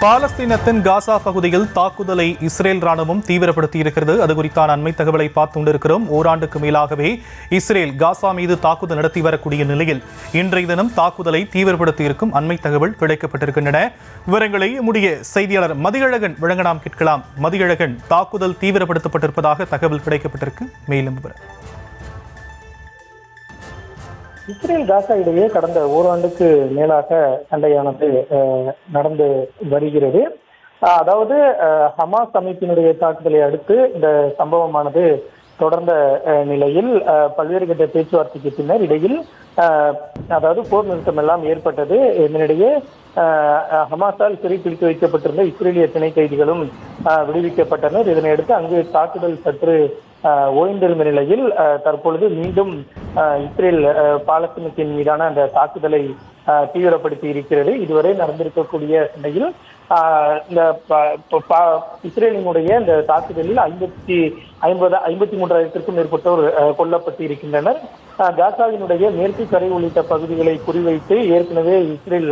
பாலஸ்தீனத்தின் காசா பகுதியில் தாக்குதலை இஸ்ரேல் ராணுவம் தீவிரப்படுத்தியிருக்கிறது. அது குறித்தான அண்மை தகவலை பார்த்து கொண்டிருக்கிறோம். ஓராண்டுக்கு மேலாகவே இஸ்ரேல் காசா மீது தாக்குதல் நடத்தி வரக்கூடிய நிலையில் இன்றைய தினம் தாக்குதலை தீவிரப்படுத்தியிருக்கும் அண்மை தகவல் கிடைக்கப்பட்டிருக்கின்றன. விவரங்களை நம்முடைய செய்தியாளர் மதியழகன் வழங்க நாம் கேட்கலாம். மதியழகன், தாக்குதல் தீவிரப்படுத்தப்பட்டிருப்பதாக தகவல் கிடைக்கப்பட்டிருக்கு, மேலும் விவரம். இஸ்ரேல் காசா இடையே கடந்த ஓராண்டுக்கு மேலாக சண்டையானது நடந்து வருகிறது. அதாவது ஹமாஸ் அமைப்பினுடைய தாக்குதலை அடுத்து இந்த சம்பவமானது தொடர்ந்த நிலையில் பல்வேறு கட்ட பேச்சுவார்த்தைக்கு பின்னர் இடையில் அதாவது போர் நிறுத்தம் எல்லாம் ஏற்பட்டது. இதனிடையே ஹமாஸால் சிறைப்பிடித்து வைக்கப்பட்டிருந்த இஸ்ரேலிய பிணை கைதிகளும் விடுவிக்கப்பட்டனர். இதனையடுத்து அங்கு தாக்குதல் சற்று ஓய்ந்திருந்த நிலையில் தற்பொழுது மீண்டும் இஸ்ரேல் பாலஸ்தீனத்தின் மீதான அந்த தாக்குதலை தீவிரப்படுத்தி இருக்கிறது. இதுவரை நடந்திருக்கக்கூடிய சண்டையில் இந்த இஸ்ரேலினுடைய இந்த தாக்குதலில் 53,000க்கும் மேற்பட்டோர் கொல்லப்பட்டு இருக்கின்றனர். காசாவினுடைய மேற்கு கரை உள்ளிட்ட பகுதிகளை குறிவைத்து ஏற்கனவே இஸ்ரேல்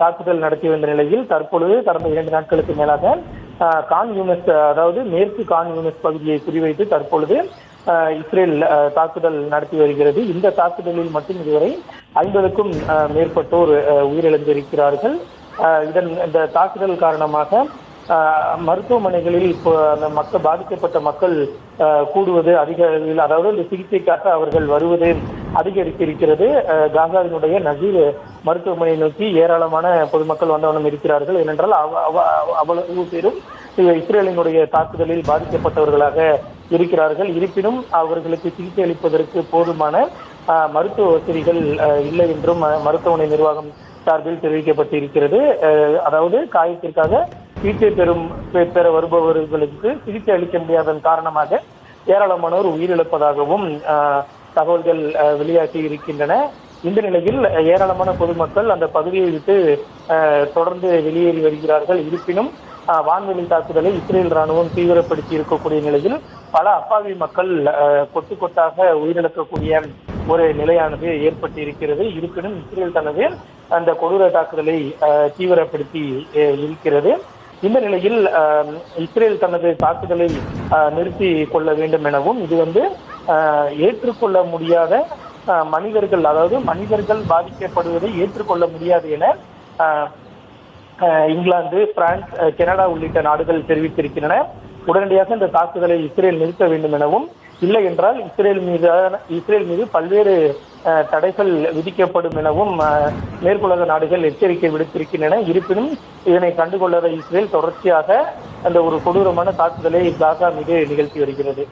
தாக்குதல் நடத்தி வந்த நிலையில் தற்பொழுது கடந்த 2 நாட்களுக்கு மேலாக கான் யூனிஸ், அதாவது மேற்கு கான் யூனிஸ் பகுதியை குறிவைத்து தற்பொழுது இஸ்ரேல் தாக்குதல் நடத்தி வருகிறது. இந்த தாக்குதலில் மட்டும் இதுவரை 50க்கும் மேற்பட்டோர் உயிரிழந்திருக்கிறார்கள். இந்த தாக்குதல் காரணமாக மருத்துவமனைகளில் அந்த பாதிக்கப்பட்ட மக்கள் கூடுவது அதிக அளவில், அதாவது இந்த சிகிச்சைக்காக அவர்கள் வருவது அதிகரித்திருக்கிறது. காசாவினுடைய நசீர் மருத்துவமனையை நோக்கி ஏராளமான பொதுமக்கள் வந்தவண்ணம் இருக்கிறார்கள். ஏனென்றால் அவ்வளவு பேரும் இஸ்ரேலினுடைய தாக்குதலில் பாதிக்கப்பட்டவர்களாக இருக்கிறார்கள். இருப்பினும் அவர்களுக்கு சிகிச்சை அளிப்பதற்கு போதுமான மருத்துவ வசதிகள் இல்லை என்றும் மருத்துவமனை நிர்வாகம் சார்பில் தெரிவிக்கப்பட்டிருக்கிறது. அதாவது காயத்திற்காக சிகிச்சை பெற வருபவர்களுக்கு சிகிச்சை அளிக்க முடியாததன் காரணமாக ஏராளமானோர் உயிரிழப்பதாகவும் தகவல்கள் வெளியாகி இருக்கின்றன. இந்த நிலையில் ஏராளமான பொதுமக்கள் அந்த பகுதியை விட்டு தொடர்ந்து வெளியேறி வருகிறார்கள். இருப்பினும் வான்வெளி தாக்குதலை இஸ்ரேல் ராணுவம் தீவிரப்படுத்தி இருக்கக்கூடிய நிலையில் பல அப்பாவி மக்கள் கொத்து கொத்தாக உயிரிழக்கக்கூடிய ஒரு நிலையானது ஏற்பட்டு இருக்கிறது. இருப்பினும் இஸ்ரேல் தனது அந்த கொடூர தாக்குதலை தீவிரப்படுத்தி இருக்கிறது. இந்த நிலையில் இஸ்ரேல் தனது தாக்குதலை நிறுத்தி கொள்ள வேண்டும் எனவும், இது ஏற்றுக்கொள்ள முடியாத மனிதர்கள், அதாவது மனிதர்கள் பாதிக்கப்படுவதை ஏற்றுக்கொள்ள முடியாது என இங்கிலாந்து, பிரான்ஸ், கனடா உள்ளிட்ட நாடுகள் தெரிவித்திருக்கின்றன. உடனடியாக இந்த தாக்குதலை இஸ்ரேல் நிறுத்த வேண்டும் எனவும், இல்லை என்றால் இஸ்ரேல் மீது பல்வேறு தடைகள் விதிக்கப்படும் எனவும் மேற்குலக நாடுகள் எச்சரிக்கை விடுத்திருக்கின்றன. இருப்பினும் இதனை கண்டுகொள்ளாத இஸ்ரேல் தொடர்ச்சியாக அந்த ஒரு கொடூரமான தாக்குதலை காசா மீது நிகழ்த்தி வருகிறது.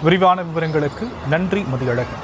விரிவான விவரங்களுக்கு நன்றி மதியழகன்.